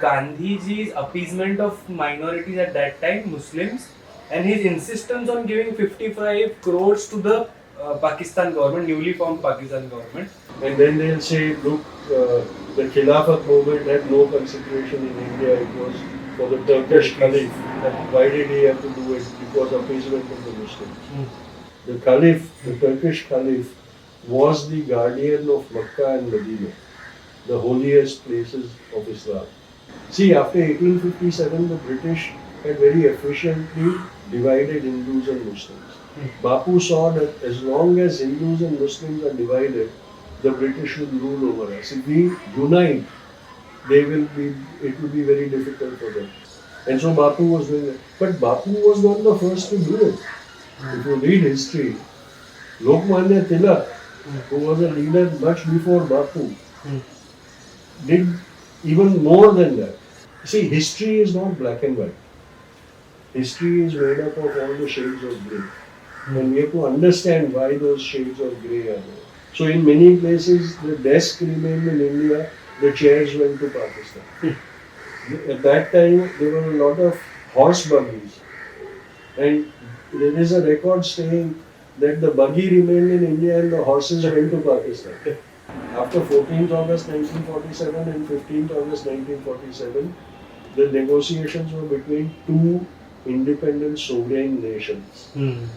Gandhiji's appeasement of minorities at that time, Muslims, and his insistence on giving 55 crores to the Pakistan government, newly formed Pakistan government. And then they'll say, look, the Khilafat movement had no consideration in India, it was for the Turkish Caliph. Why did he have to do it? It was appeasement of the Muslims. The Caliph, the Turkish Caliph, was the guardian of Makkah and Medina, the holiest places of Islam. See, after 1857, the British had very efficiently divided Hindus and Muslims. Bapu saw that as long as Hindus and Muslims are divided, the British will rule over us. If we unite, it will be very difficult for them. And so Bapu was doing it. But Bapu was not the first to do it. If you read history, Lokmanya Tilak, who was a leader much before Bapu, did even more than that. See, history is not black and white. History is made up of all the shades of grey. And we have to understand why those shades of grey are there. So in many places, the desk remained in India, the chairs went to Pakistan. At that time, there were a lot of horse buggies. And there is a record saying that the buggy remained in India and the horses went to Pakistan. After 14th August 1947 and 15th August 1947, the negotiations were between two independent sovereign nations,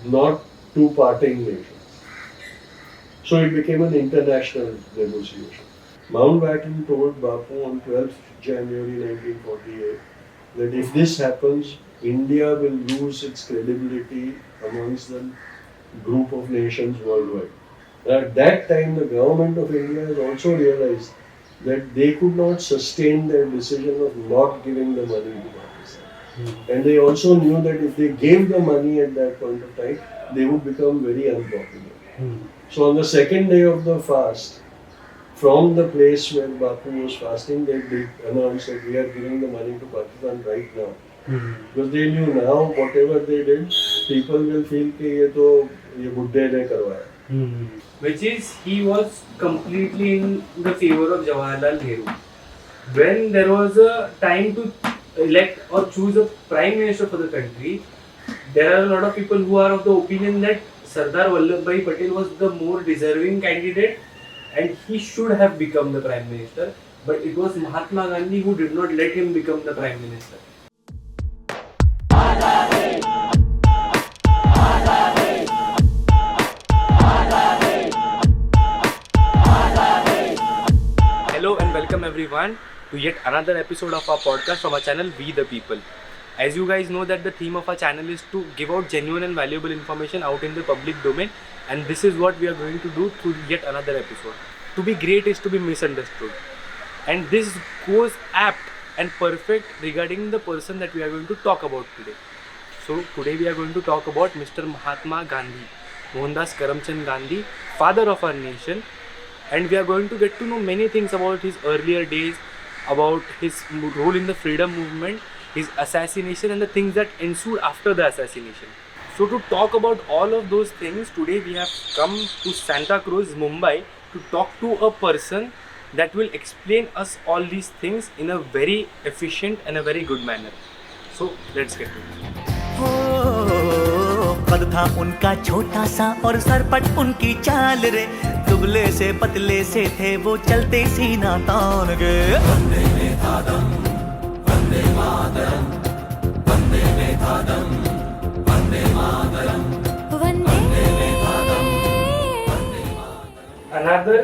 not two parting nations. So it became an international negotiation. Mountbatten told Bapu on 12th January 1948 that if this happens, India will lose its credibility amongst the group of nations worldwide. At that time, the government of India has also realized that they could not sustain their decision of not giving the money to Pakistan. And they also knew that if they gave the money at that point of time, they would become very unpopular. So on the second day of the fast, from the place where Bapu was fasting, they announced that we are giving the money to Pakistan right now. Because they knew now, whatever they did, people will feel that ye buddhe ne karwaya. Which is, he was completely in the favor of Jawaharlal Nehru. When there was a time to elect or choose a prime minister for the country, there are a lot of people who are of the opinion that Sardar Vallabhbhai Patel was the more deserving candidate and he should have become the prime minister. But it was Mahatma Gandhi who did not let him become the prime minister. Hello and welcome everyone to yet another episode of our podcast from our channel We the People. As you guys know that the theme of our channel is to give out genuine and valuable information out in the public domain, and this is what we are going to do through yet another episode. To be great is to be misunderstood, and this goes apt and perfect regarding the person that we are going to talk about today. So today we are going to talk about Mr. Mahatma Gandhi, Mohandas Karamchand Gandhi, father of our nation. And we are going to get to know many things about his earlier days, about his role in the freedom movement, his assassination and the things that ensued after the assassination. So to talk about all of those things, today we have come to Santa Cruz, Mumbai to talk to a person that will explain us all these things in a very efficient and a very good manner. So let's get to it. कद था उनका छोटा सा और सरपट उनकी चाल रे दुबले से पतले से थे वो चलते सीना तान गए वंदे में था दम वंदे मातरम वंदे में था दम वंदे मातरम वंदे में था दम Vande Mataram. Another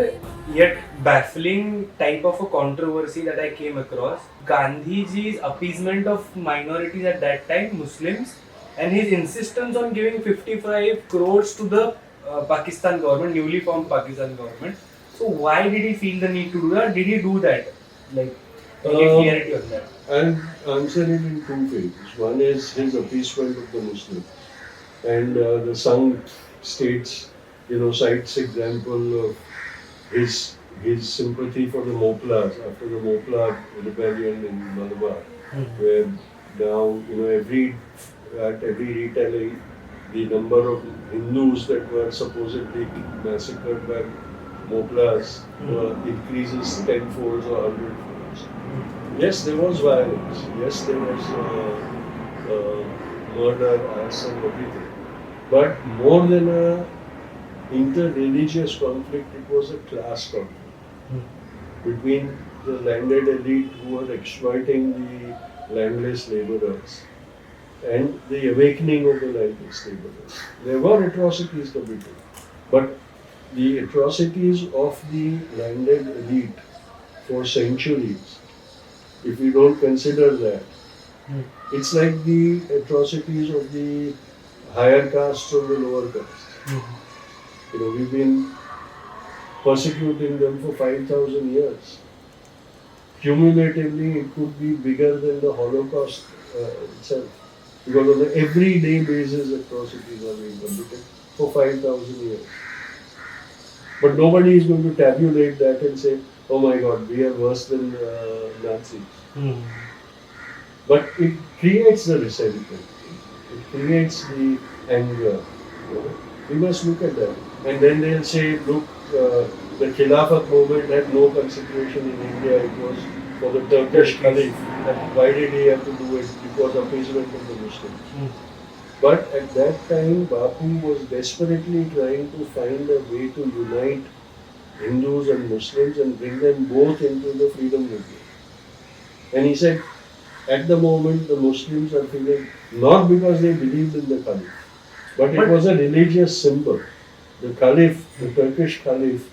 yet baffling type of a controversy that I came across, Gandhiji's appeasement of minorities at that time, Muslims, and his insistence on giving 55 crores to the Pakistan government, newly formed Pakistan government. So why did he feel the need to do that? Did he do that? Like, any clarity on that? I'll answer it in two phases. One is his appeasement of the Muslims. And the Sangh states, cites example of his sympathy for the Moplas after the Mopla rebellion in Malabar, where now, at every retailing, the number of Hindus that were supposedly massacred by Moplas increases tenfolds or hundredfolds. Yes, there was violence. Yes, there was murder, arson, everything. But more than a inter-religious conflict, it was a class conflict between the landed elite who were exploiting the landless laborers and the awakening of the landless laborers. There were atrocities committed, but the atrocities of the landed elite for centuries, if we don't consider that, it's like the atrocities of the higher castes or the lower castes. We've been persecuting them for 5,000 years. Cumulatively, it could be bigger than the Holocaust itself. Because on an everyday basis, atrocities are being committed for 5,000 years. But nobody is going to tabulate that and say, oh my God, we are worse than Nazis. But it creates the resentment. It creates the anger. We must look at that. And then they'll say, look, the Khilafat movement had no consideration in India. It was for the Turkish Caliph. Why did he have to do it? It was appeasement of the Muslims. But at that time, Bapu was desperately trying to find a way to unite Hindus and Muslims and bring them both into the freedom movement. And he said, at the moment, the Muslims are feeling, not because they believed in the Caliph, but it was a religious symbol. The Caliph, the Turkish Caliph,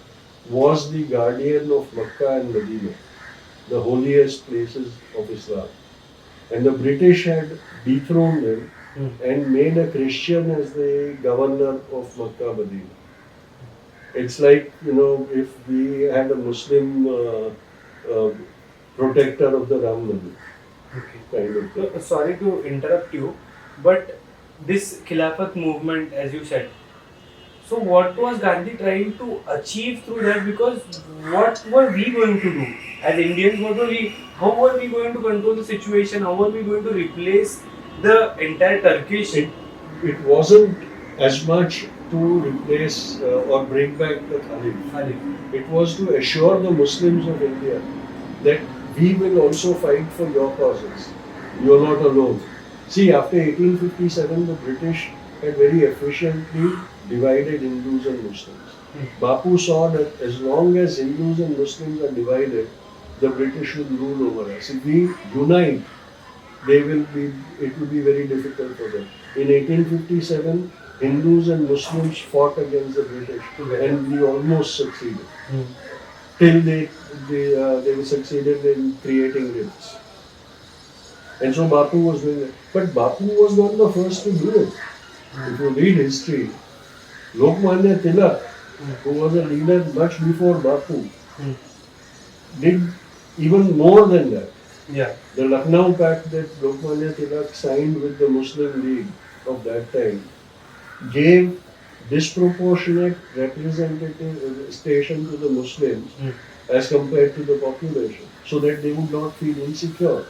was the guardian of Makkah and Medina, the holiest places of Islam. And the British had dethroned him and made a Christian as the governor of Makkah, Medina. It's like, if we had a Muslim protector of the Ram Mandir. Kind of thing. So, sorry to interrupt you, but this Khilafat movement, as you said, so what was Gandhi trying to achieve through that? Because what were we going to do as Indians? How were we going to control the situation? How were we going to replace the entire Turkish? It wasn't as much to replace or bring back the Caliph. It was to assure the Muslims of India that we will also fight for your causes. You are not alone. See, after 1857, the British had very efficiently divided Hindus and Muslims. Bapu saw that as long as Hindus and Muslims are divided, the British will rule over us. If we unite, it will be very difficult for them. In 1857, Hindus and Muslims fought against the British and we almost succeeded. Till they succeeded in creating rifts. And so Bapu was doing it. But Bapu was not the first to do it. If you read history, Lokmanya Tilak, who was a leader much before Bapu, did even more than that. Yeah. The Lucknow Pact that Lokmanya Tilak signed with the Muslim League of that time gave disproportionate representation to the Muslims as compared to the population, so that they would not feel insecure.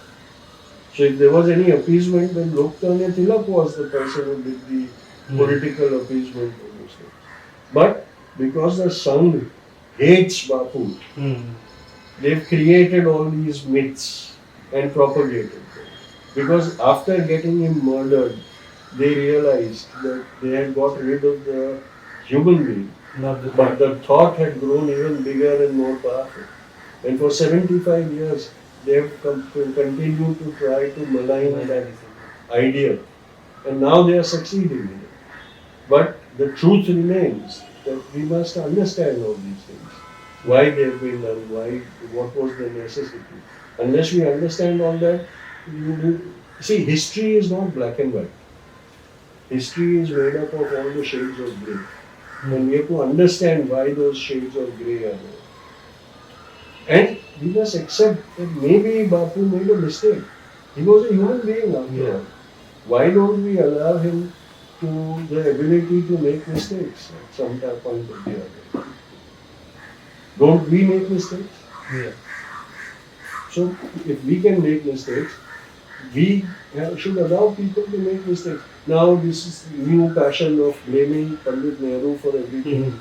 So if there was any appeasement, then Lokmanya Tilak was the person who did the political appeasement of Muslims. But because the Sangh hates Bapu, they've created all these myths and propagated them. Because after getting him murdered, they realized that they had got rid of the human being, but the thought had grown even bigger and more powerful. And for 75 years, they have continued to try to malign that idea. And now they are succeeding in it. But the truth remains that we must understand all these things. Why they have been done, what was the necessity. Unless we understand all that, see, history is not black and white. History is made up of all the shades of grey. And we have to understand why those shades of grey are there. And we must accept that maybe Bapu made a mistake. He was a human being after all. Why don't we allow him to the ability to make mistakes at some point of the other? Don't we make mistakes? Yeah. So if we can make mistakes, we should allow people to make mistakes. Now this is new passion of blaming Pandit Nehru for everything.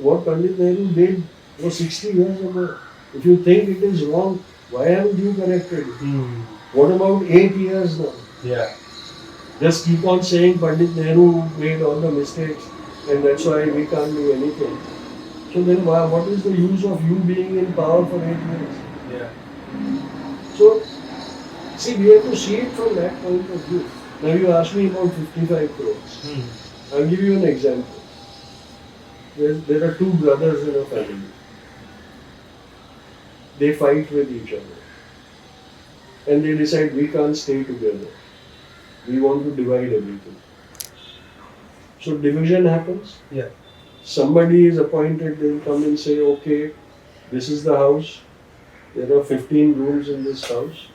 What Pandit Nehru did was 60 years ago. If you think it is wrong, Why haven't you corrected it? Hmm. What about 8 years now? Yeah. Just keep on saying Pandit Nehru made all the mistakes and that's why we can't do anything. So then what is the use of you being in power for 8 years? Yeah. So, see, we have to see it from that point of view. Now you asked me about 55 crores. I'll give you an example. There are two brothers in a family. They fight with each other. And they decide we can't stay together. We want to divide everything. So division happens. Yeah. Somebody is appointed, they'll come and say, okay, this is the house. There are 15 rooms in this house.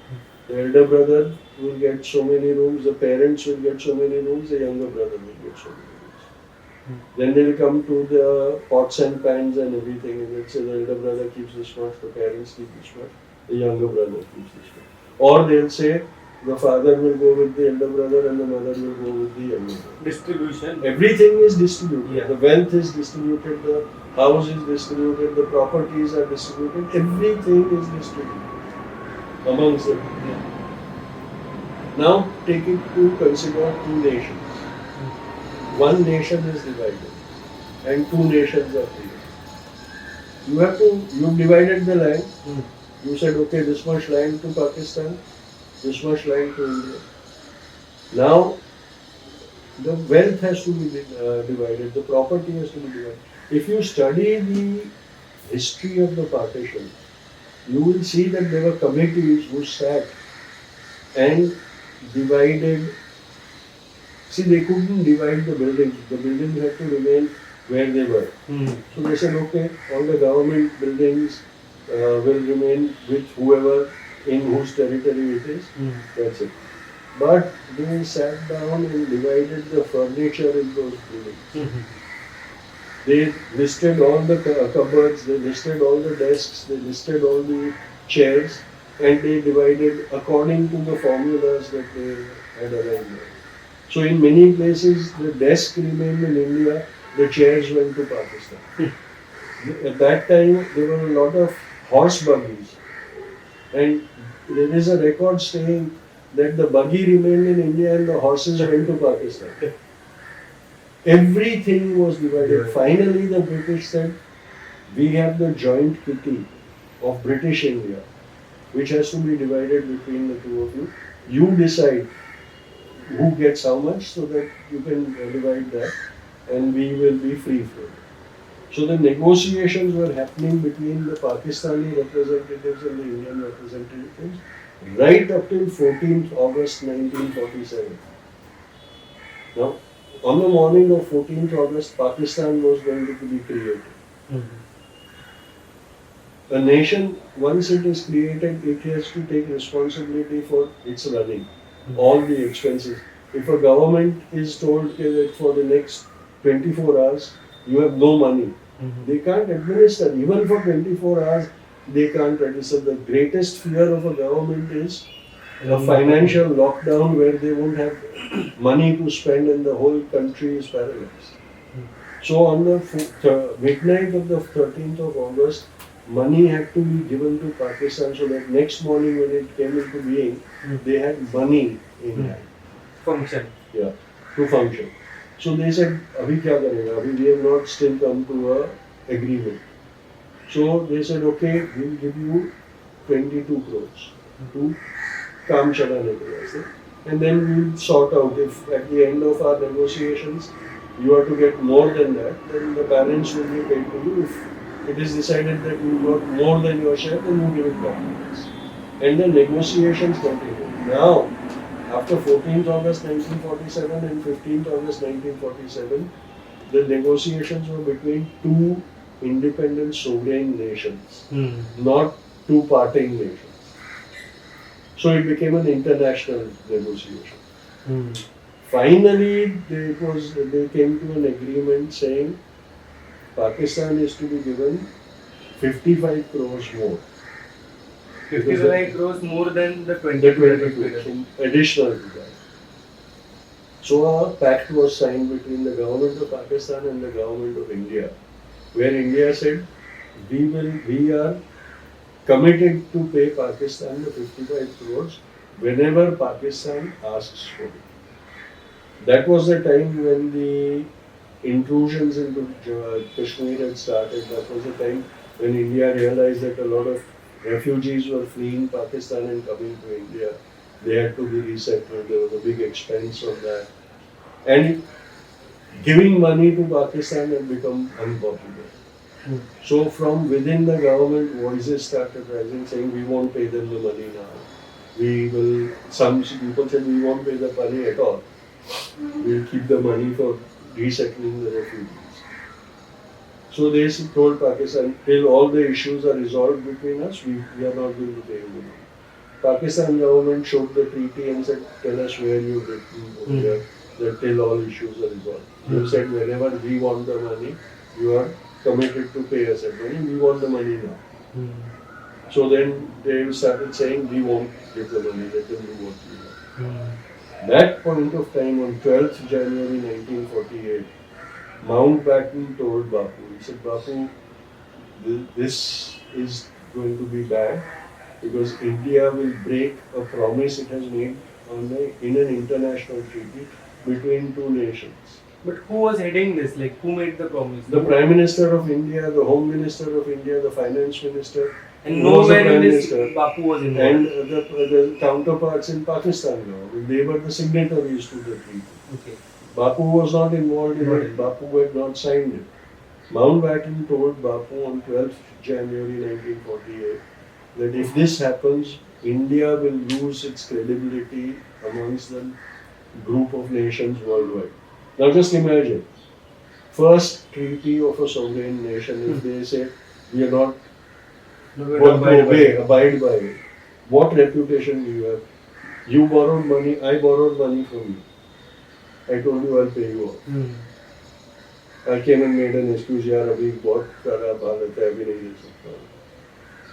The elder brother will get so many rooms, the parents will get so many rooms, the younger brother will get so many rooms. Then they'll come to the pots and pans and everything, and they'll say the elder brother keeps this much, the parents keep this much, the younger brother keeps this much. Or they'll say the father will go with the elder brother and the mother will go with the younger brother. Distribution. Everything is distributed. Yeah. The wealth is distributed, the house is distributed, the properties are distributed, everything is distributed amongst them. Yeah. Now take it to consider two nations. One nation is divided and two nations are created. You've divided the land. You said, okay, this much land to Pakistan, this much land to India. Now the wealth has to be divided, the property has to be divided. If you study the history of the partition, you will see that there were committees who sat and divided. See, they couldn't divide the buildings. The buildings had to remain where they were. So they said, okay, all the government buildings will remain with whoever in whose territory it is. That's it. But they sat down and divided the furniture in those buildings. They listed all the cupboards, they listed all the desks, they listed all the chairs, and they divided according to the formulas that they had arranged. So in many places, the desk remained in India, the chairs went to Pakistan. At that time, there were a lot of horse buggies, and there is a record saying that the buggy remained in India and the horses went to Pakistan. Everything was divided. Finally, the British said, we have the joint kitty of British India, which has to be divided between the two of you. You decide who gets how much so that you can divide that and we will be free from it. So the negotiations were happening between the Pakistani representatives and the Indian representatives right up till 14th August 1947. Now, on the morning of 14th August, Pakistan was going to be created. A nation, once it is created, it has to take responsibility for its running, all the expenses. If a government is told that for the next 24 hours, you have no money, they can't administer. Even for 24 hours, they can't administer. The greatest fear of a government is a financial lockdown where they won't have money to spend and the whole country is paralyzed. So on the midnight of the 13th of August, money had to be given to Pakistan so that next morning when it came into being, they had money in hand. Function. Yeah, to function. So they said, Abhi kya karega? Abhi we have not still come to a agreement. So they said, okay, we'll give you 22 crores to काम चलाने के लिए, and then we'll sort out if at the end of our negotiations you are to get more than that, then the balance will be paid to you. If it is decided that you got more than your share, then you give it back to us. And the negotiations continued. Now, after 14th August 1947 and 15th August 1947, the negotiations were between two independent sovereign nations, not two parting nations. So it became an international negotiation. Finally, they came to an agreement saying Pakistan is to be given 55 crores more. 55 crores more than the 20 crores additional to that. So a pact was signed between the government of Pakistan and the government of India, where India said we are committed to pay Pakistan the 55 crores whenever Pakistan asks for it. That was the time when the intrusions into Kashmir had started. That was the time when India realized that a lot of refugees were fleeing Pakistan and coming to India. They had to be resettled. There was a big expense on that. And giving money to Pakistan had become unpopular. So from within the government, voices started rising saying, we won't pay them the money now. We will, some people said, we won't pay the money at all. We'll keep the money for resettling the refugees. So they told Pakistan, till all the issues are resolved between us, we are not going to pay you money. Pakistan government showed the treaty and said, tell us where you've written over here that till all issues are resolved. You said whenever we want the money, you are committed to pay us that money, we want the money now. So then they started saying, we won't give the money, let them do what we want. That point of time, on 12th January 1948, Mountbatten told Bapu, he said, Bapu, this is going to be bad because India will break a promise it has made in an international treaty between two nations. But who was heading this? Like, who made the promise? The Prime Minister of India, the Home Minister of India, the Finance Minister, and nowhere in this Bapu was involved. And the counterparts in Pakistan now, they were the signatories to the treaty. Okay. Bapu was not involved in it. Bapu had not signed it. Mountbatten told Bapu on 12th January 1948 that if this happens, India will lose its credibility amongst the group of nations worldwide. Now just imagine, first treaty of a sovereign nation, if they say we are not going to abide by it, what reputation do you have? You borrowed money, I borrowed money from you. I told you I'll pay you off. I came and made an excuse, yaar, abhi bahut kharab halat hai, abhi nahi de sakta.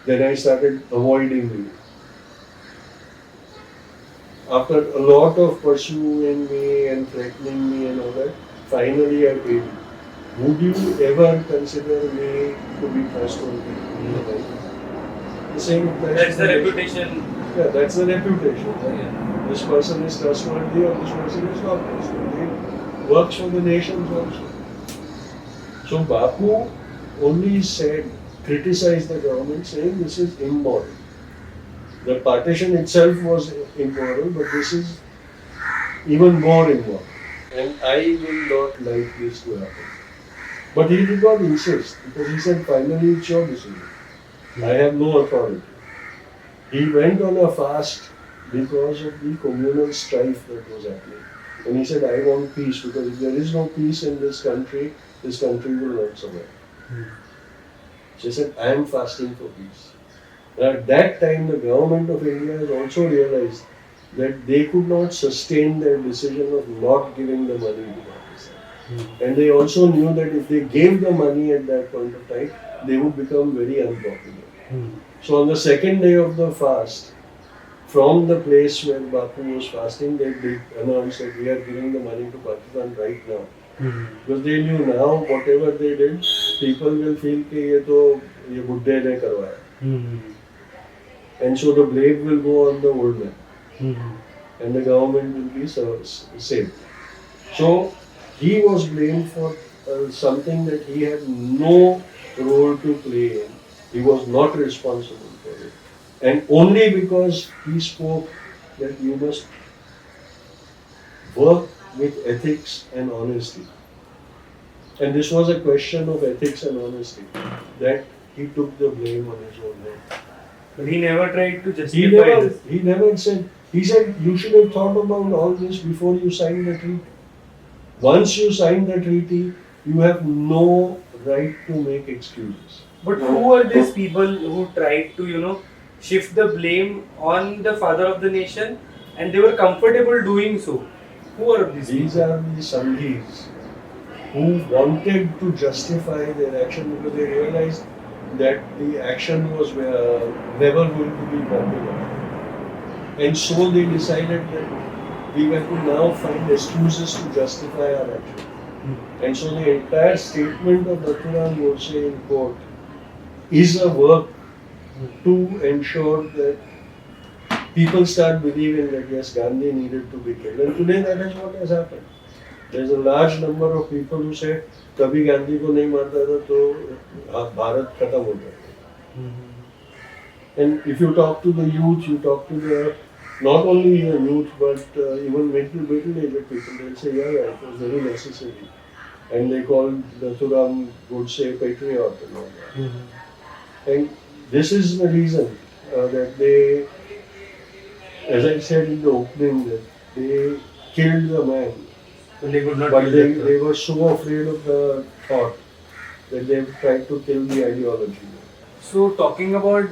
Then I started avoiding you. After a lot of pursuing me and threatening me and all that, finally I paid you. Would you ever consider me to be trustworthy? The same applies. That's the reputation. Yeah, that's the reputation. Right? Yeah. This person is trustworthy or this person is not trustworthy. It works for the nations also. So Bapu only criticized the government saying this is immoral. The partition itself was immoral, but this is even more immoral. And I will not like this to happen. But he did not insist because he said, finally it's your decision. I have no authority. He went on a fast because of the communal strife that was happening. And he said, I want peace because if there is no peace in this country will not survive. So he said, I am fasting for peace. At that time, the government of India has also realized that they could not sustain their decision of not giving the money to Pakistan. And they also knew that if they gave the money at that point of time, they would become very unpopular. So on the second day of the fast, from the place where Bapu was fasting, they announced that we are giving the money to Pakistan right now. Because they knew now, whatever they did, people will feel that ye buddhe ne karwaya. And so the blame will go on the old man. And the government will be saved. So he was blamed for something that he had no role to play in. He was not responsible for it. And only because he spoke that you must work with ethics and honesty. And this was a question of ethics and honesty that he took the blame on his own head. But he never tried to justify this. He never said, he said, you should have thought about all this before you signed the treaty. Once you sign the treaty, you have no right to make excuses. But who are these people who tried to, shift the blame on the father of the nation and they were comfortable doing so? Who are these people? These are the Sandhis who wanted to justify their action because they realized that the action was never going to be popular. And so they decided that we were to now find excuses to justify our action. And so the entire statement of Dr. Godse in court is a work to ensure that people start believing that yes, Gandhi needed to be killed. And today that is what has happened. There's a large number of people who say, कभी गांधी को नहीं मारता था तो भारत खत्म हो जाता. And if you talk to the youth, you talk to the not only the youth but even middle-aged people, they'll say, yeah, it was very necessary. And they call Nathuram Godse patriot and all that. And this is the reason that they, as I said in the opening, that they killed the man. They could not But kill they, that. they were so afraid of the thought that they tried to kill the ideology. So talking about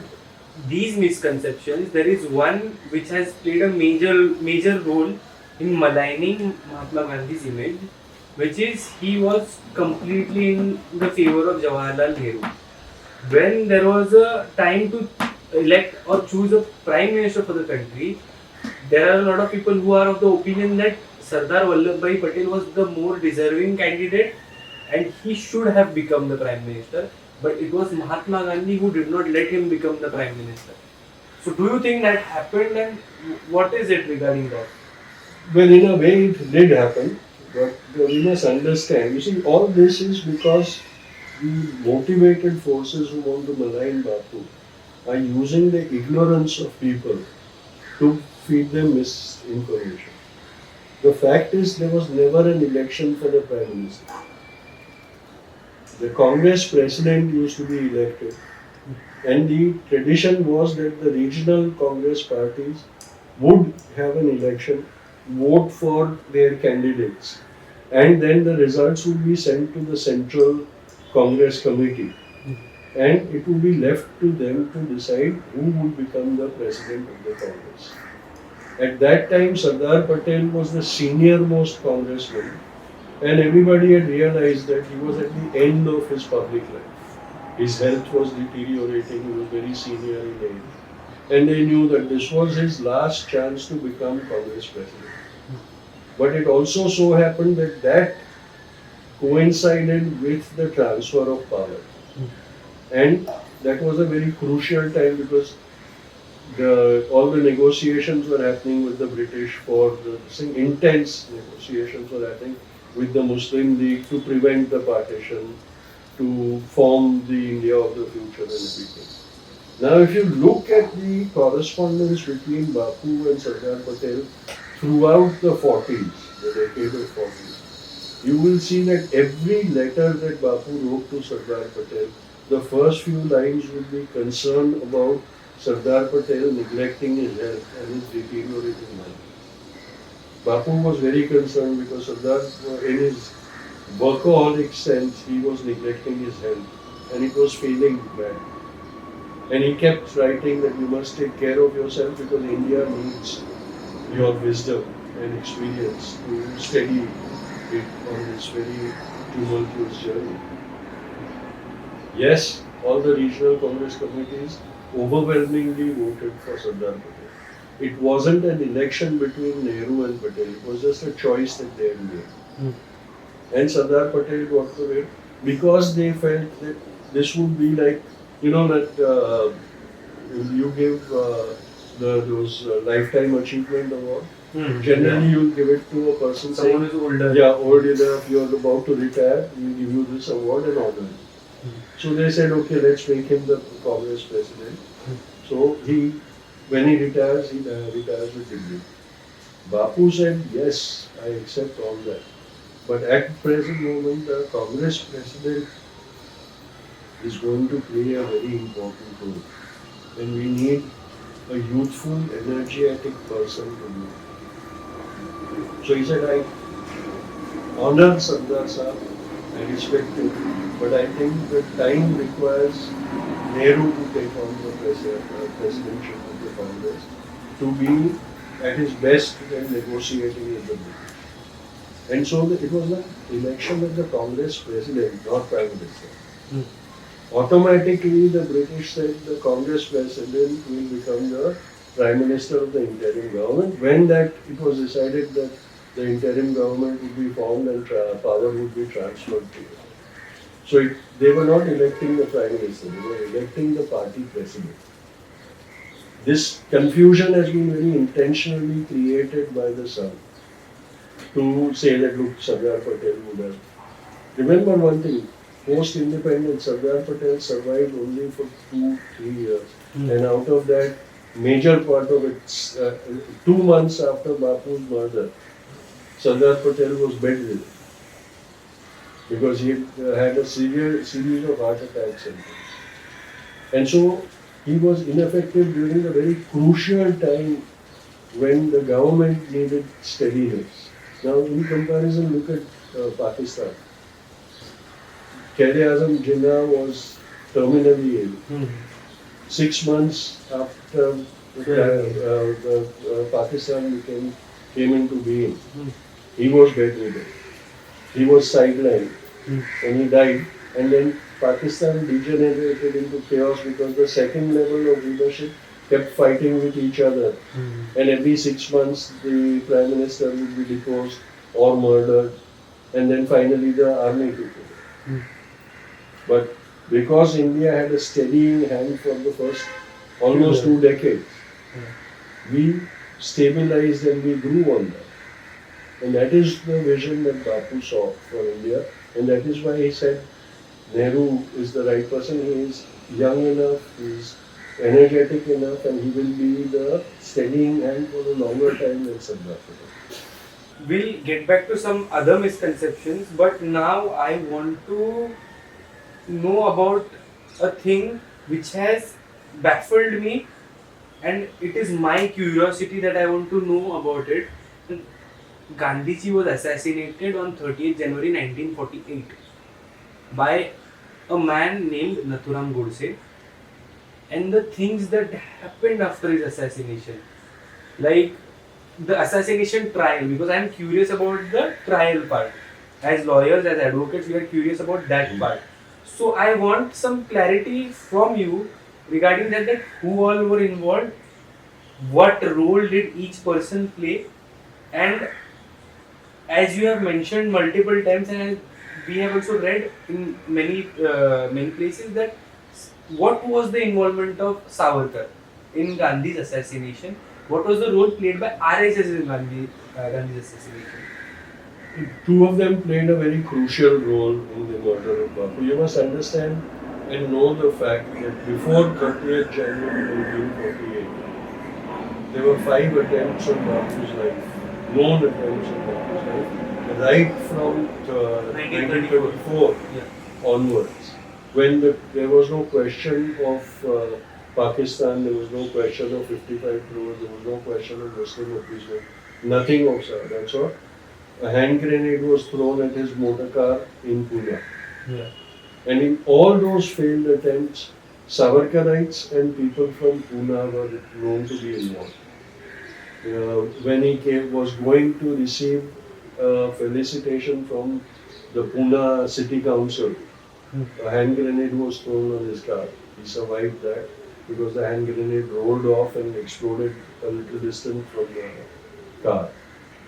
these misconceptions, there is one which has played a major role in maligning Mahatma Gandhi's image, which is he was completely in the favor of Jawaharlal Nehru. When there was a time to elect or choose a prime minister for the country, there are a lot of people who are of the opinion that Sardar Vallabhbhai Patel was the more deserving candidate and he should have become the prime minister. But it was Mahatma Gandhi who did not let him become the prime minister. So do you think that happened and what is it regarding that? Well, in a way it did happen, but we must understand, you see, all this is because the motivated forces who want to malign Bapu are using the ignorance of people to feed them misinformation. The fact is there was never an election for the prime minister. The Congress president used to be elected, and the tradition was that the regional Congress parties would have an election, vote for their candidates, and then the results would be sent to the Central Congress Committee, and it would be left to them to decide who would become the president of the Congress. At that time, Sardar Patel was the senior most congressman, and everybody had realized that he was at the end of his public life. His health was deteriorating, he was very senior in age, and they knew that this was his last chance to become Congress president. But it also so happened that that coincided with the transfer of power. And that was a very crucial time because all the negotiations were happening with the British for intense negotiations were happening with the Muslim League to prevent the partition, to form the India of the future and everything. Now, if you look at the correspondence between Bapu and Sardar Patel throughout the 40s, the decade of 40s, you will see that every letter that Bapu wrote to Sardar Patel, the first few lines would be concerned about Sardar Patel neglecting his health and his deteriorating mind. Bapu was very concerned because Sardar, in his workaholic sense, he was neglecting his health and it was failing bad. And he kept writing that you must take care of yourself because India needs your wisdom and experience to steady it on this very tumultuous journey. Yes, all the regional Congress committees overwhelmingly voted for Sardar Patel. It wasn't an election between Nehru and Patel, it was just a choice that they had made. And Sardar Patel got the way because they felt that this would be like, you know, that you give those lifetime achievement award. Generally, you'll give it to a person Someone saying, who's older. yeah, old enough, you're about to retire, we'll give you this award and honor. So they said, okay, let's make him the Congress president. So when he retires, he retires with dignity. Bapu said, yes, I accept all that. But at present moment, the Congress president is going to play a very important role. And we need a youthful, energetic person to do it. So he said, I honor Sardar Sahib, I respect him, but I think the time requires Nehru to take on the presidency of the Congress, to be at his best when negotiating with the British. And so it was an election of the Congress president, not prime minister. Automatically, the British said the Congress president will become the prime minister of the interim government. When that it was decided that the interim government would be formed and power would be transferred to it. So they were not electing the prime minister; they were electing the party president. This confusion has been very intentionally created by the son to say that, look, Sardar Patel would have. Remember one thing, post-independence, Sardar Patel survived only for 2-3 years. And out of that, major part of it, 2 months after Bapu's murder, Sardar Patel was bedridden because he had a severe series of heart attacks and things. And so he was ineffective during a very crucial time when the government needed steadiness. Now, in comparison, look at Pakistan. Quaid-e-Azam Jinnah was terminally ill. 6 months after Pakistan came into being, he was bedridden. He was sidelined and he died. And then Pakistan degenerated into chaos because the second level of leadership kept fighting with each other. And every 6 months the Prime Minister would be deposed or murdered. And then finally the army took over. But because India had a steadying hand for the first almost 2 decades, we stabilized and we grew on that. And that is the vision that Bapu saw for India. And that is why he said Nehru is the right person. He is young enough, he is energetic enough, and he will be the steadying hand for a longer time than Sardar Patel. We'll get back to some other misconceptions, but now I want to know about a thing which has baffled me, and it is my curiosity that I want to know about it. Gandhiji was assassinated on 30th January 1948 by a man named Nathuram Godse, and the things that happened after his assassination, like the assassination trial, because I am curious about the trial part. As lawyers, as advocates, we are curious about that part. So I want some clarity from you regarding that who all were involved, what role did each person play, and as you have mentioned multiple times, and we have also read in many places, that what was the involvement of Savarkar in Gandhi's assassination? What was the role played by RSS in Gandhi's assassination? 2 of them played a very crucial role in the murder of Bapu. You must understand and know the fact that before 30th January 1948, there were 5 attempts on Bapu's life, known attempts on Bapu's life, right from 1934 onwards, when there was no question of Pakistan, there was no question of 55 crores, there was no question of Muslim appeasement, nothing of that sort. A hand grenade was thrown at his motor car in Pune. And in all those failed attempts, Savarkarites and people from Pune were known to be involved. When he was going to receive felicitation from the Pune City Council, a hand grenade was thrown on his car. He survived that because the hand grenade rolled off and exploded a little distant from the car.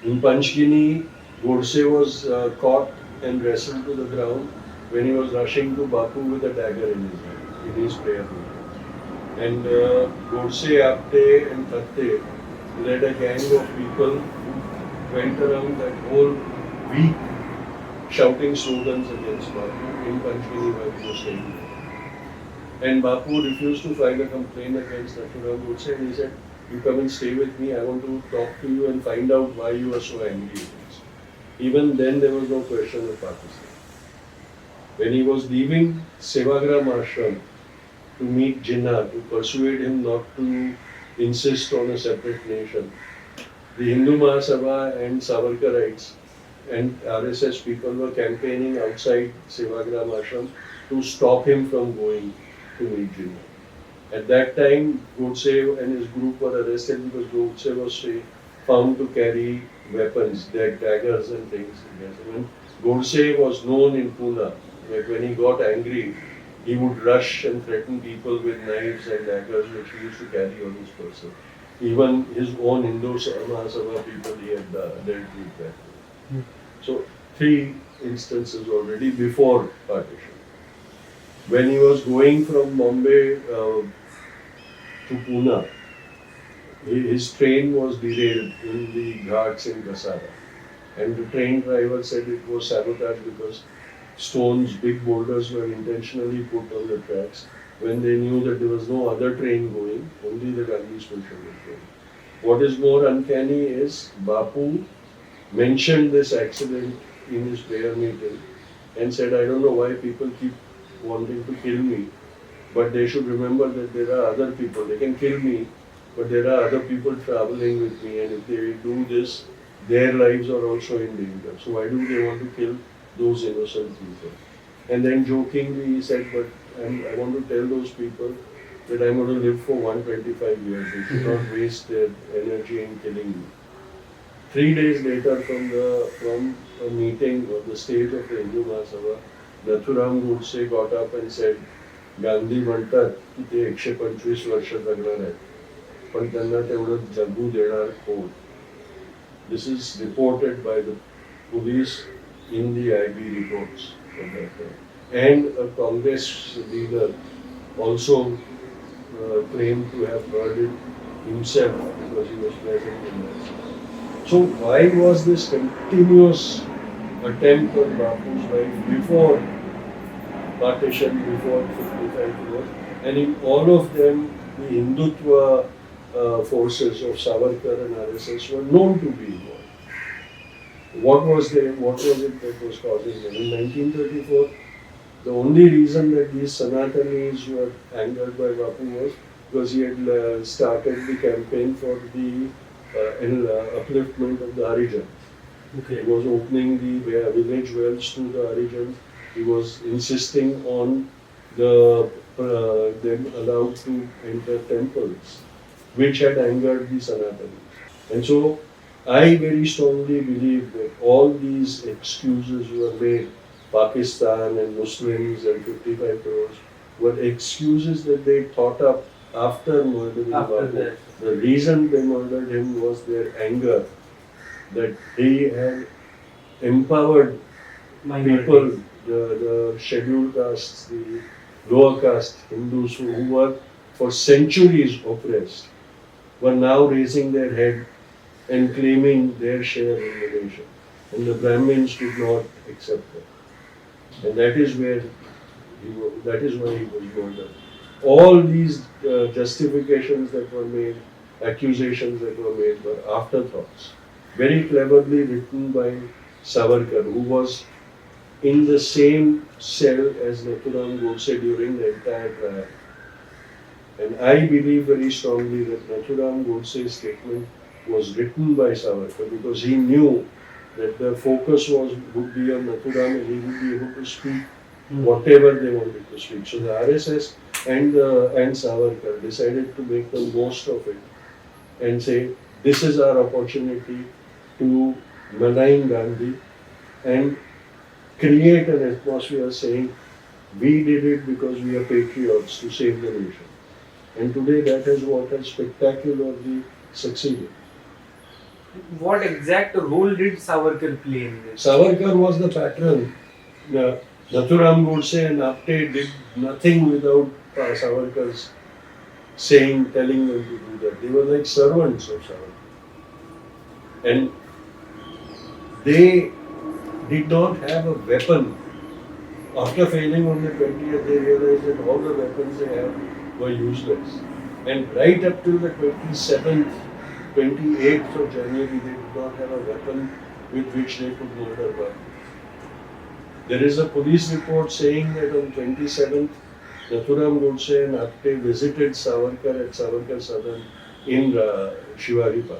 In Panchgini, Godse was caught and wrestled to the ground when he was rushing to Bapu with a dagger in his hand, in his prayer room. And Godse, Apte and Thatte led a gang of people who went around that whole week shouting slogans against Bapu in Panchgini while he was staying there. And Bapu refused to file a complaint against Nathuram Godse, and he said, "You come and stay with me, I want to talk to you and find out why you are so angry with us." Even then there was no question of Pakistan. When he was leaving Sevagram Ashram to meet Jinnah, to persuade him not to insist on a separate nation, the Hindu Mahasabha and Savarkarites and RSS people were campaigning outside Sevagram Ashram to stop him from going to meet Jinnah. At that time, Godse and his group were arrested because Godse was found to carry weapons, daggers and things. When Godse was known in Pune, that when he got angry, he would rush and threaten people with knives and daggers which he used to carry on his person. Even his own Hindu Mahasabha people he had dealt with that. So 3 instances already before partition. When he was going from Mumbai to Pune, his train was derailed in the ghats in Kasara. And the train driver said it was sabotage because stones, big boulders were intentionally put on the tracks when they knew that there was no other train going, only the Gandhi special was going. What is more uncanny is Bapu mentioned this accident in his prayer meeting and said, I don't know why people keep wanting to kill me, but they should remember that there are other people. They can kill me, but there are other people traveling with me, and if they do this, their lives are also in danger. So why do they want to kill those innocent people? And then jokingly he said, but I want to tell those people that I'm going to live for 125 years. They should not waste their energy in killing me. 3 days later, from a meeting on the stage of the Hindu Mahasabha, Nathuram Godse got up and said, Gandhi म्हणतात की ते 125 वर्ष जगणार आहेत, पण त्यांना तेवढं जगू देणार कोण? This is reported by the police in the IB reports from that time. And a Congress leader also claimed to have heard it himself because he was present in that. So why was this continuous attempt on Bapu's life before partition, before 55 years, and in all of them the Hindutva forces of Savarkar and RSS were known to be involved. What was it that was causing them? In 1934, the only reason that these Sanatanis were angered by Bapu was because he had started the campaign for the upliftment of the Harijans. Okay. He was opening the village wells to the Harijans. He was insisting on them allowed to enter temples, which had angered the Sanatanis. And so, I very strongly believe that all these excuses were made, Pakistan and Muslims and 55 crores, were excuses that they thought up after murdering Bapu. The reason they murdered him was their anger that he had empowered people, the scheduled castes, the lower caste Hindus who were for centuries oppressed, were now raising their head and claiming their share in the nation. And the Brahmins did not accept that. And that is why he was murdered. All these justifications that were made, accusations that were made, were afterthoughts. Very cleverly written by Savarkar, who was in the same cell as Nathuram Godse during the entire trial. And I believe very strongly that Nathuram Godse's statement was written by Savarkar because he knew that the focus would be on Nathuram and he would be able to speak whatever they wanted to speak. So the RSS and Savarkar decided to make the most of it and say, this is our opportunity to malign Gandhi and create an atmosphere saying, we did it because we are patriots to save the nation. And today that is what has spectacularly succeeded. What exact role did Savarkar play in this? Savarkar was the patron. Nathuram Godse and Apte did nothing without Savarkar's telling them to do that. They were like servants of Savarkar. And they did not have a weapon. After failing on the 20th, they realized that all the weapons they had were useless. And right up till the 27th, 28th of January, they did not have a weapon with which they could murder Bapu. There is a police report saying that on 27th, Nathuram Godse and Apte visited Savarkar at Savarkar Southern in Shivari Park.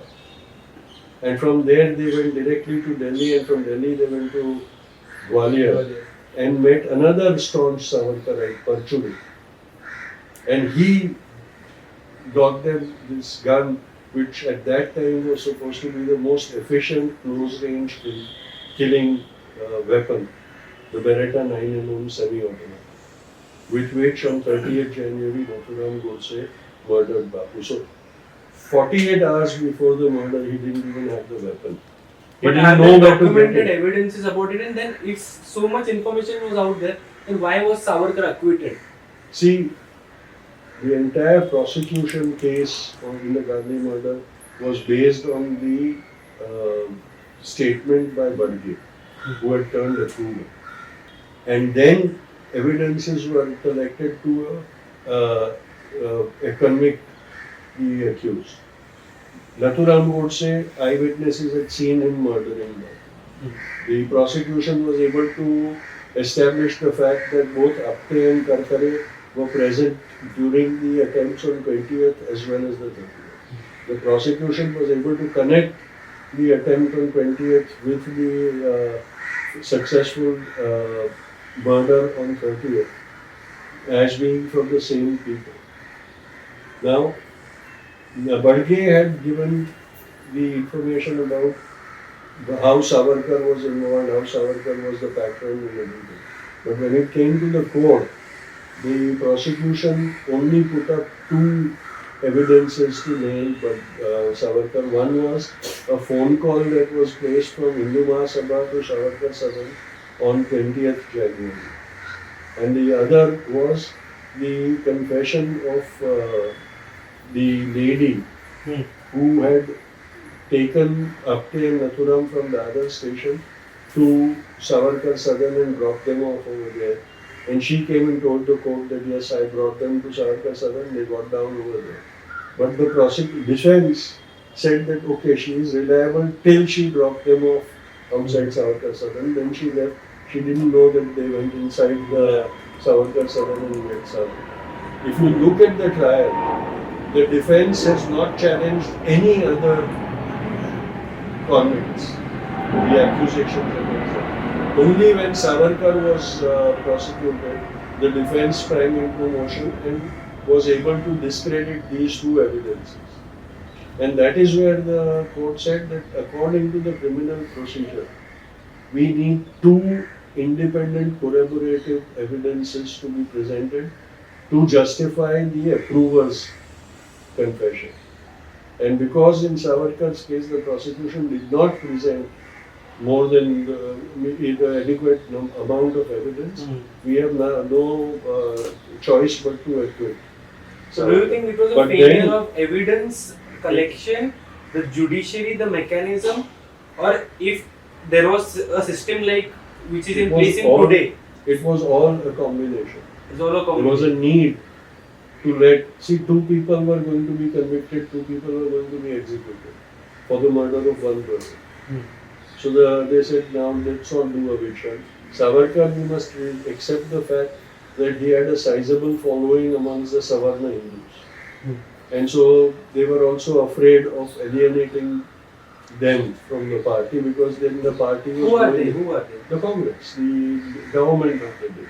And from there they went directly to Delhi, and from Delhi they went to Gwalior and met another staunch Savarkarite, Parchuri. And he got them this gun, which at that time was supposed to be the most efficient close-range killing weapon, the Beretta 9mm semi-automatic, with which on 30th January Nathuram Godse murdered Bapu. So 48 hours before the murder, he didn't even have the weapon. He But didn't are know there where to get documented it. evidences about it? And then if so much information was out there, then why was Savarkar acquitted? See, the entire prosecution case in the Gandhi murder was based on the statement by Gandhi, who had turned approval. And then evidences were collected to convict the accused. Nathuram Godse, eyewitnesses had seen him murdering them. The prosecution was able to establish the fact that both Apte and Karkare were present during the attempts on 20th as well as the 30th. The prosecution was able to connect the attempt on 20th with the successful murder on 30th as being from the same people. Now, Badge had given the information about how Savarkar was involved, how Savarkar was the patron and everything. But when it came to the court, the prosecution only put up two evidences to nail Savarkar. One was a phone call that was placed from Hindu Mahasabha to Savarkar Sadan on 20th January. And the other was the confession of the lady who had taken Apte and Nathuram from the other station to Savarkar Sadan and dropped them off over there. And she came and told the court that yes, I brought them to Savarkar Sadan, they got down over there. But the defense said that okay, she is reliable till she dropped them off outside Savarkar Sadan, then she left. She didn't know that they went inside the Savarkar Sadan and met Savarkar. If you look at the trial, the defense has not challenged any other convicts, the accusations against them. Only when Savarkar was prosecuted, the defense sprang into motion and was able to discredit these two evidences. And that is where the court said that according to the criminal procedure, we need two independent corroborative evidences to be presented to justify the approver's confession. And because in Savarkar's case the prosecution did not present more than the adequate amount of evidence, we have no choice but to acquit. So do you think it was a failure of evidence collection, the judiciary, the mechanism, or if there was a system like which is in place in today? It was all a combination. It's all a combination. There was a need to two people were going to be convicted, two people were going to be executed for the murder of one person. So they said, now let's not do eviction. Savarkar, we must accept the fact that he had a sizable following amongst the Savarna Hindus. And so they were also afraid of alienating them from the party because then the party was... Who are they? The Congress, the government of the day.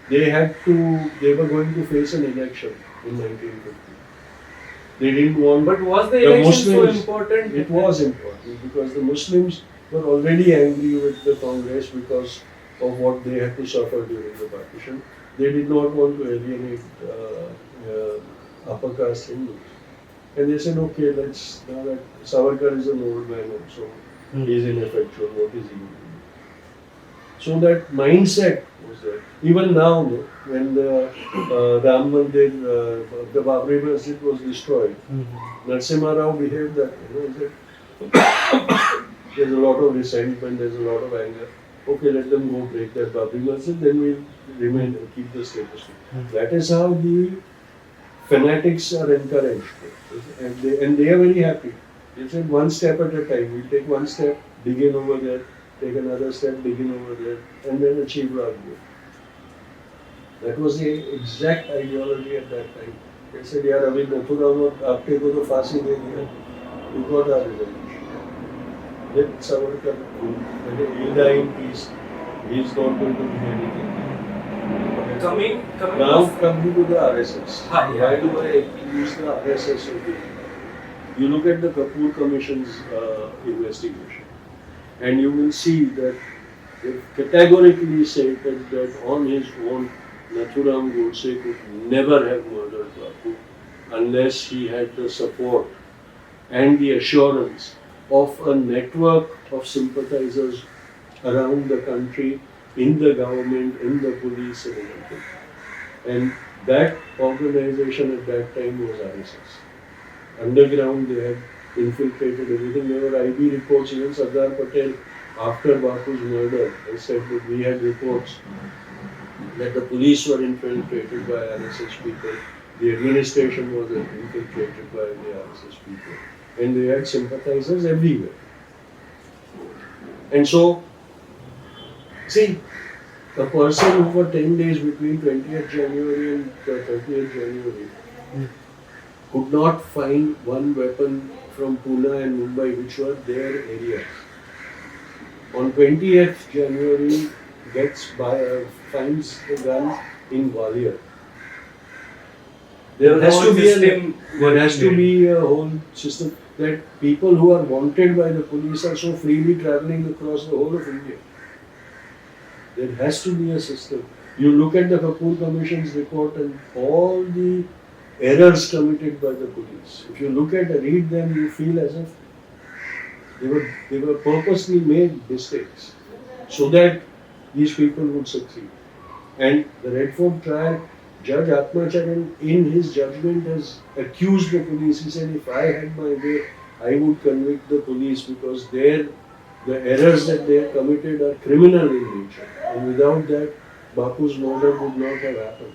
They were going to face an election in 1950. They didn't want... But was the election so important? It was important because the Muslims were already angry with the Congress because of what they had to suffer during the partition. They did not want to alienate upper caste Hindus. And they said, okay, now that Savarkar is an old man also, he is ineffectual, what is he going to do? So that mindset was there. Even now, when the Ram Mandir, the Babri Masjid was destroyed, Narasimha Rao behaved that way. He said, there's a lot of resentment, there's a lot of anger. Okay, let them go break that Babri Masjid, then we'll keep the status quo. That is how the fanatics are encouraged. And they are very happy. They said one step at a time. We'll take one step, begin over there, take another step, begin over there, and then achieve our goal. That was the exact ideology at that time. They said, yaar, abhi Nathuram aapke ko to फांसी दे दिया. We got our revenge. Let Savarkar he'll die in peace. He's not going to do anything. Coming to the RSS. Why do I use the RSS again? You look at the Kapoor Commission's investigation, and you will see that they categorically said that on his own, Nathuram Godse could never have murdered Bapu unless he had the support and the assurance of a network of sympathizers around the country, in the government, in the police and everything. And That organization at that time was RSS. Underground, they had infiltrated everything. There were IB reports. Even Sardar Patel, after Bapu's murder, I said that we had reports that the police were infiltrated by RSS people, the administration was infiltrated by the RSS people, and they had sympathizers everywhere. And so, see, a person who for 10 days between 20th January and 30th January could not find one weapon from Pune and Mumbai, which were their areas. On 20th January, finds a gun in Gwalior. There has to be a whole system that people who are wanted by the police are so freely traveling across the whole of India. There has to be a system. You look at the Kapoor Commission's report and all the errors committed by the police. If you read them, you feel as if they were purposely made mistakes so that these people would succeed. And the Red Fort trial, Judge Atmacharan in his judgment has accused the police. He said, if I had my way, I would convict the police because the errors that they have committed are criminal in nature. And without that, Bapu's murder would not have happened.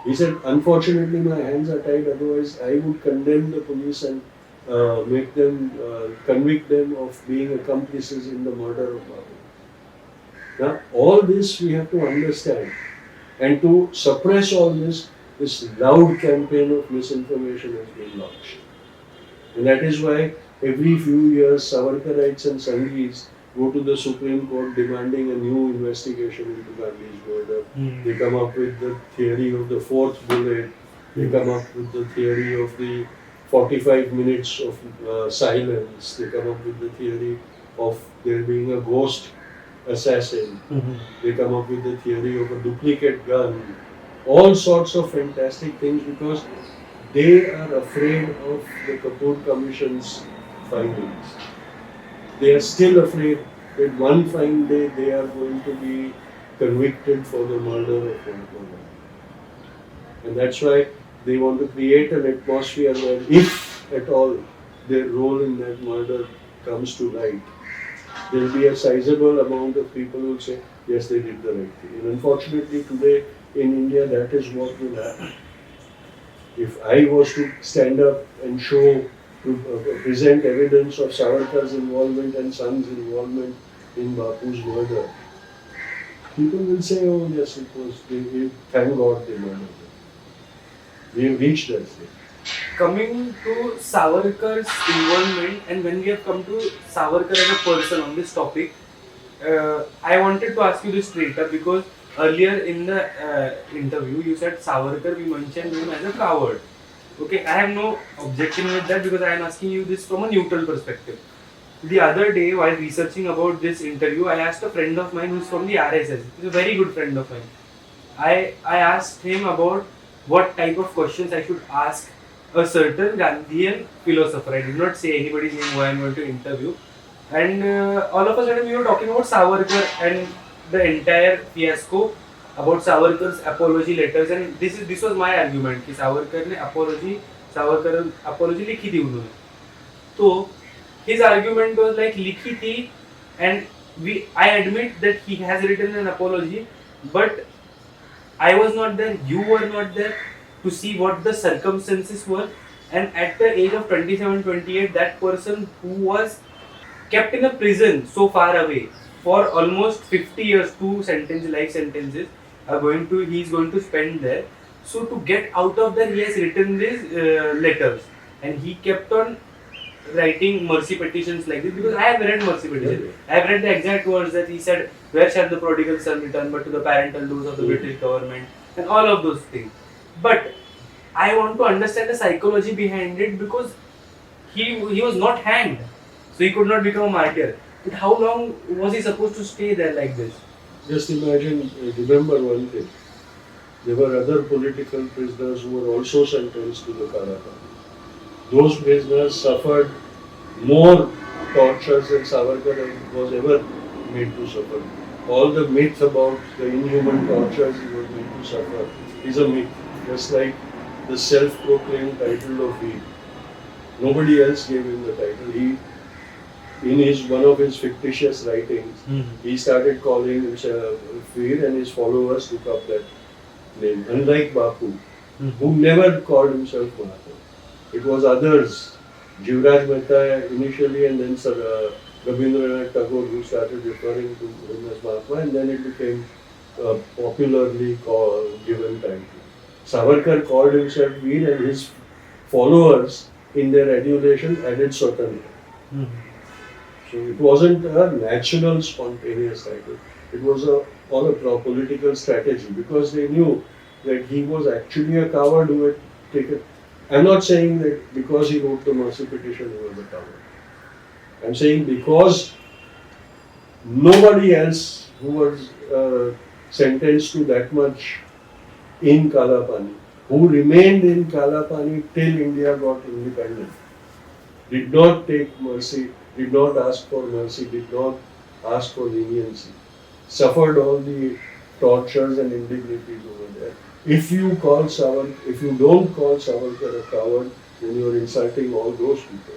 He said, unfortunately my hands are tied, otherwise I would condemn the police and convict them of being accomplices in the murder of Bapu. Now, all this we have to understand. And to suppress all this loud campaign of misinformation has been launched. And that is why every few years Savarkarites and Sanghis go to the Supreme Court demanding a new investigation into Gandhi's murder. They come up with the theory of the fourth bullet. They come up with the theory of the 45 minutes of silence. They come up with the theory of there being a ghost assassin. They come up with the theory of a duplicate gun. All sorts of fantastic things because they are afraid of the Kapoor Commission's findings. They are still afraid that one fine day they are going to be convicted for the murder of Mahatma. And that's why they want to create an atmosphere where, if at all their role in that murder comes to light, there will be a sizable amount of people who will say, yes, they did the right thing. And unfortunately today in India, that is what will happen. If I was to stand up and present evidence of Savarkar's involvement and son's involvement in Bapu's murder, people will say, oh yes, it was, thank God they murdered him. We have reached that stage. Coming to Savarkar's involvement, and when we have come to Savarkar as a person on this topic, I wanted to ask you this straight up because earlier in the interview you said Savarkar, we mentioned him as a coward. Okay, I have no objection with that because I am asking you this from a neutral perspective. The other day while researching about this interview, I asked a friend of mine who's from the RSS. He's a very good friend of mine. I asked him about what type of questions I should ask a certain Gandhian philosopher. I did not say anybody's name who I am going to interview. And all of a sudden we were talking about Savarkar and the entire fiasco about Savarkar's apology letters, and this was my argument कि Savarkar ने apology लिखी थी उन्होंने. तो his argument was like लिखी थी, and I admit that he has written an apology, but I was not there, you were not there to see what the circumstances were, and at the age of 27-28, that person who was kept in a prison so far away for almost 50 years, life sentences he's going to spend there. So to get out of there, he has written these letters, and he kept on writing mercy petitions like this because I have read mercy petitions. I have read the exact words that he said, where shall the prodigal son return but to the parental rules of the British government, and all of those things. But I want to understand the psychology behind it because he was not hanged, so he could not become a martyr. But how long was he supposed to stay there like this? Just imagine, remember one thing. There were other political prisoners who were also sentenced to the Karakara. Those prisoners suffered more tortures than Savarkar was ever made to suffer. All the myth about the inhuman tortures he was made to suffer is a myth, just like the self-proclaimed title of Veer. Nobody else gave him the title. One of his fictitious writings, he started calling himself Veer, and his followers took up that name. Unlike Bapu, who never called himself Mahatma. It was others, Jivraj Mehta initially, and then Rabindranath Tagore, who started referring to him as Mahatma, and then it became popularly given title. Savarkar called himself Veer, and his followers, in their adulation, added Swatantra. So it wasn't a natural, spontaneous title. It was all a political strategy, because they knew that he was actually a coward who had taken. I'm not saying that because he wrote the mercy petition he was a coward. I'm saying because nobody else who was sentenced to that much in Kalapani, who remained in Kalapani till India got independent, did not take mercy, did not ask for mercy, did not ask for leniency, suffered all the tortures and indignities over there. If you don't call Savarkar a coward, then you are insulting all those people.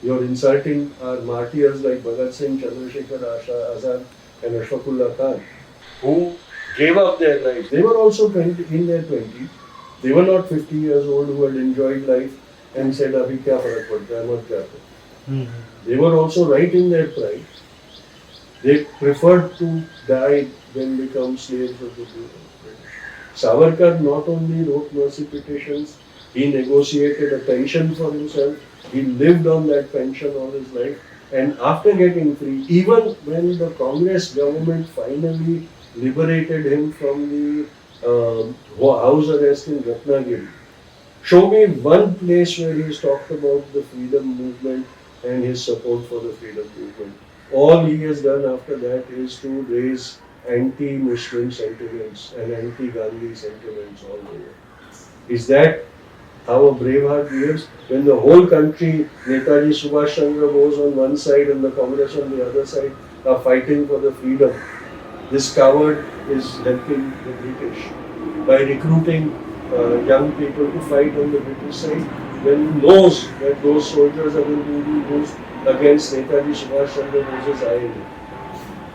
You are insulting our martyrs like Bhagat Singh, Chandrasekhar Azad and Ashfaqullah Khan, who gave up their lives. They were also in their 20s. They were not 50 years old who had enjoyed life and said, Abhi kya farak padta hai, mat kya kar. They were also right in their pride. They preferred to die than become slaves of the British. Savarkar not only wrote mercy petitions, he negotiated a pension for himself. He lived on that pension all his life. And after getting free, even when the Congress government finally liberated him from the house arrest in Ratnagiri, show me one place where he's talked about the freedom movement and his support for the freedom movement. All he has done after that is to raise anti-Muslim sentiments and anti-Gandhi sentiments all over. Is that how a brave heart behaves? When the whole country, Netaji Subhash Chandra Bose on one side and the Congress on the other side, are fighting for the freedom, this coward is helping the British by recruiting young people to fight on the British side, when he knows that those soldiers are going to be used against Netaji Subhash Chandra Bose's INA.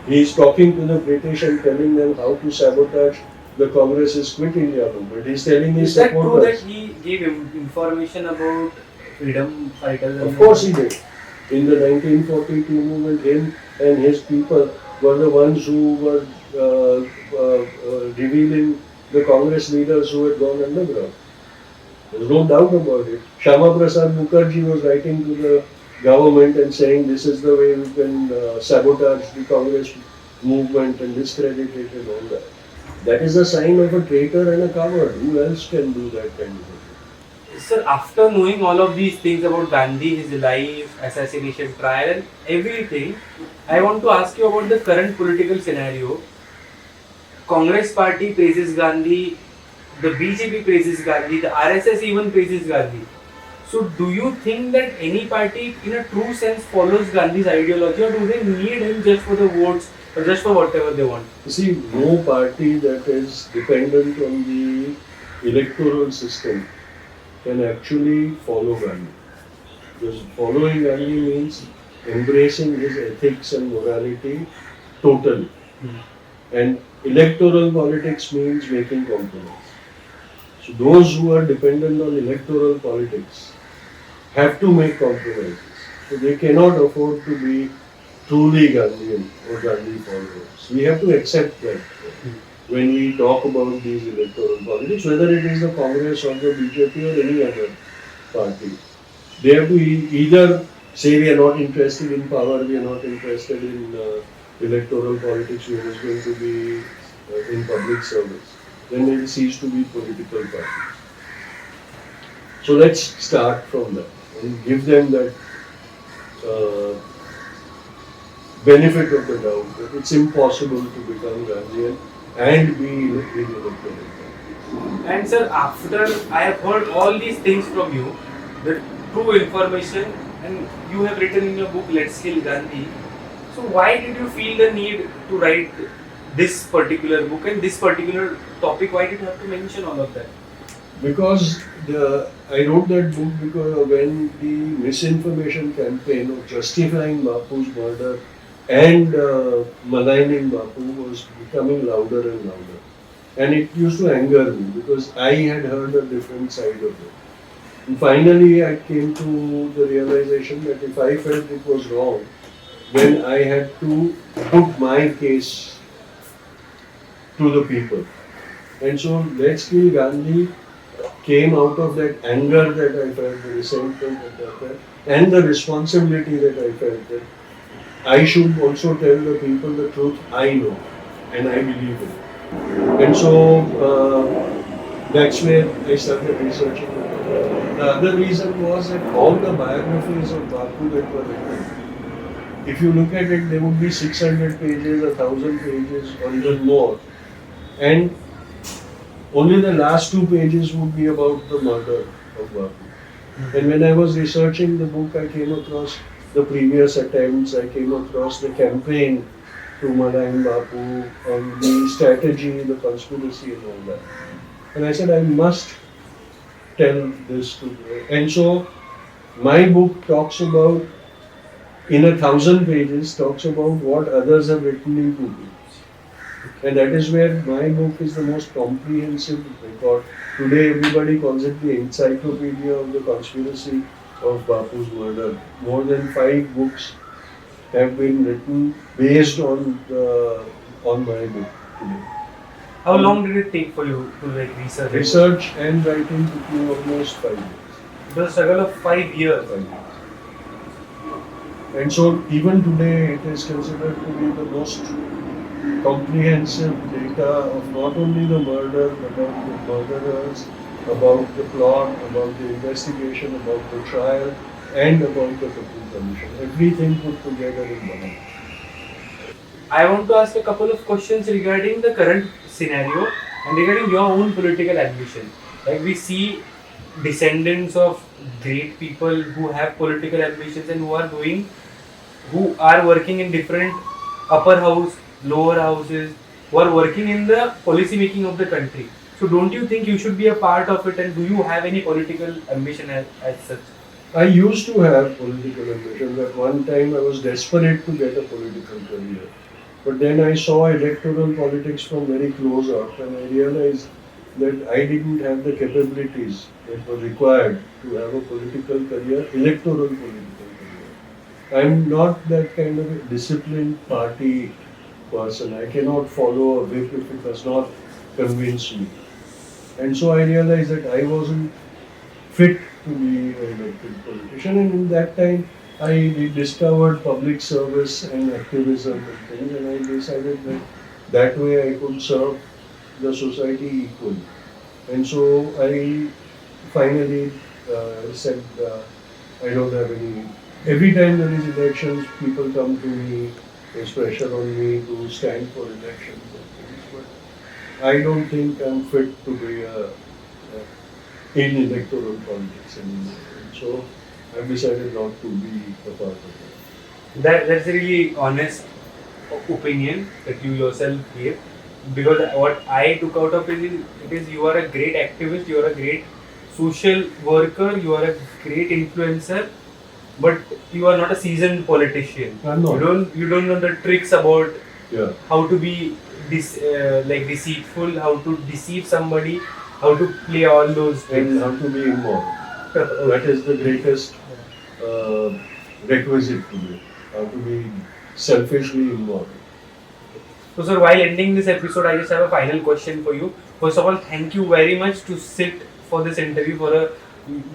He is talking to the British and telling them how to sabotage the Congress's Quit India movement. He is telling his supporters. Is that true that he gave information about freedom fighters? Of course he did. In the 1942 movement, him and his people were the ones who were revealing the Congress leaders who had gone underground. There's no doubt about it. Shama Prasad Mukherjee was writing to the government and saying this is the way we can sabotage the Congress movement and discredit it and all that. That is a sign of a traitor and a coward. Who else can do that kind of thing? Sir, after knowing all of these things about Gandhi, his life, assassination trial and everything, I want to ask you about the current political scenario. Congress party praises Gandhi, the BJP praises Gandhi, the RSS even praises Gandhi. So do you think that any party in a true sense follows Gandhi's ideology, or do they need him just for the votes or just for whatever they want? You see, no party that is dependent on the electoral system can actually follow Gandhi. Because following Gandhi means embracing his ethics and morality totally. And electoral politics means making compromise. So those who are dependent on electoral politics have to make compromises. So they cannot afford to be truly Gandhian or Gandhi followers. We have to accept that when we talk about these electoral politics, whether it is the Congress or the BJP or any other party. They have to either say we are not interested in power, we are not interested in electoral politics, we are just going to be in public service. Then they will cease to be political parties. So let's start from that and give them that benefit of the doubt that it's impossible to become Gandhian and be in electoral politics. And sir, after I have heard all these things from you, the true information, and you have written in your book Let's Kill Gandhi. So why did you feel the need to write this particular book and this particular topic? Why did you have to mention all of that? Because I wrote that book because when the misinformation campaign of justifying Bapu's murder and maligning Bapu was becoming louder and louder. And it used to anger me because I had heard a different side of it. And finally, I came to the realization that if I felt it was wrong, then I had to put my case to the people. And so, Let's Kill Gandhi came out of that anger that I felt, the resentment that I felt, and the responsibility that I felt that I should also tell the people the truth I know and I believe in. And so that's where I started researching. The other reason was that all the biographies of Bapu that were written, if you look at it, there would be 600 pages, 1,000 pages, or even more. And only the last 2 pages would be about the murder of Bapu. And when I was researching the book, I came across the previous attempts, I came across the campaign to malign Bapu and the strategy, the conspiracy and all that. And I said, I must tell this to them. And so my book talks about, in 1,000 pages, talks about what others have written in 2 pages. And that is where my book is the most comprehensive record. Today everybody calls it the encyclopedia of the conspiracy of Bapu's murder. More than 5 books have been written based on my book today. How long did it take for you to research? Research and writing took me almost 5 years. It was a struggle of 5 years. 5 years. And so even today it is considered to be the most comprehensive data of not only the murder, but about the murderers, about the plot, about the investigation, about the trial, and about the Kapoor Commission. Everything put together in one. I want to ask a couple of questions regarding the current scenario and regarding your own political ambition. Like we see descendants of great people who have political ambitions and who are working in different upper house, lower houses, who are working in the policy making of the country. So don't you think you should be a part of it, and do you have any political ambition as such? I used to have political ambitions. At one time I was desperate to get a political career. But then I saw electoral politics from very close up and I realized that I didn't have the capabilities that were required to have a political career, electoral political career. I'm not that kind of a disciplined party person. I cannot follow a whip if it does not convince me. And so I realized that I wasn't fit to be an elected politician, and in that time I discovered public service and activism and things, and I decided that way I could serve the society equally. And so I finally said I don't have any. Every time there is elections, people come to me, there's pressure on me to stand for elections and things, but I don't think I'm fit to be in electoral politics anymore. And so I've decided not to be a part of it. That's a really honest opinion that you yourself gave, because what I took out of it is you are a great activist, you are a great social worker, you are a great influencer, but you are not a seasoned politician. I'm not. You don't know the tricks about Yeah. how to be deceitful, how to deceive somebody, how to play all those And things. how to be immoral. That is the greatest requisite to be. How to be selfishly immoral. So sir, while ending this episode, I just have a final question for you. First of all, thank you very much to sit for this interview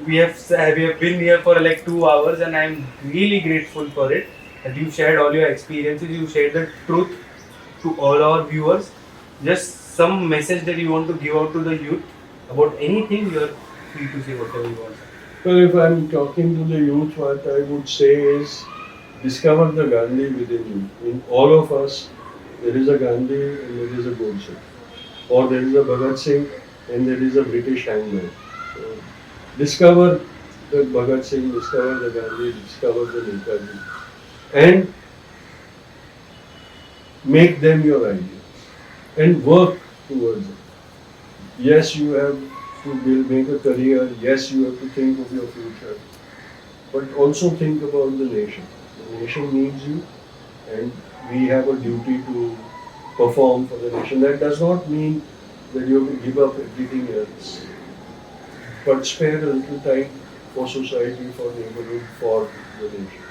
we have been here for like 2 hours, and I'm really grateful for it. That you shared all your experiences, you shared the truth to all our viewers. Just some message that you want to give out to the youth about anything, you're free to say whatever you want. Well, if I'm talking to the youth, what I would say is discover the Gandhi within you. In all of us, there is a Gandhi and there is a Godse. Or there is a Bhagat Singh and there is a British hangman. So, discover the Bhagat Singh, discover the Gandhi, discover the Netaji. And make them your ideals. and work towards it. Yes, you have to make a career. Yes, you have to think of your future, but also think about the nation. The nation needs you, and we have a duty to perform for the nation. That does not mean that you have to give up everything else, but spare a little time for society, for neighborhood, for the nation.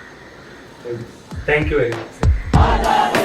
Thank you. Thank you very much, sir.